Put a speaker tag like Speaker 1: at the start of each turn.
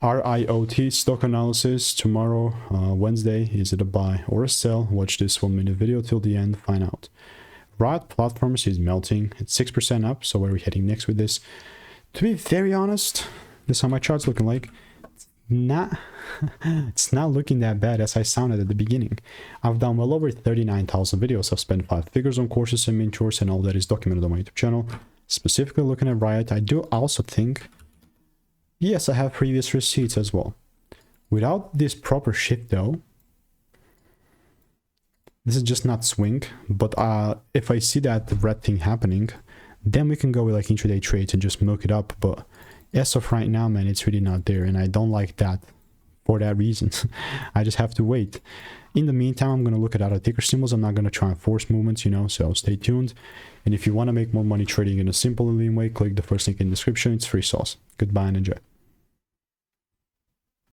Speaker 1: RIOT stock analysis tomorrow, Wednesday. Is it a buy or a sell? Watch this 1-minute video till the end, find out. Riot Platforms is melting. It's 6% up. So where are we heading next with this? To be very honest, this is how my chart's looking like. It's not looking that bad as I sounded at the beginning. I've done well over 39,000 videos. I've spent 5 figures on courses and mentors, and all that is documented on my YouTube channel. Specifically looking at Riot, I do also think, yes, I have previous receipts as well. Without this proper shift though, this is just not swing. But if I see that red thing happening, then we can go with like intraday trades and just milk it up. But as of right now, man, it's really not there, and I don't like that for that reason. I just have to wait. In the meantime, I'm going to look at other ticker symbols. I'm not going to try and force movements, you know, so stay tuned. And if you want to make more money trading in a simple and lean way, click the first link in the description. It's free sauce. Goodbye and enjoy.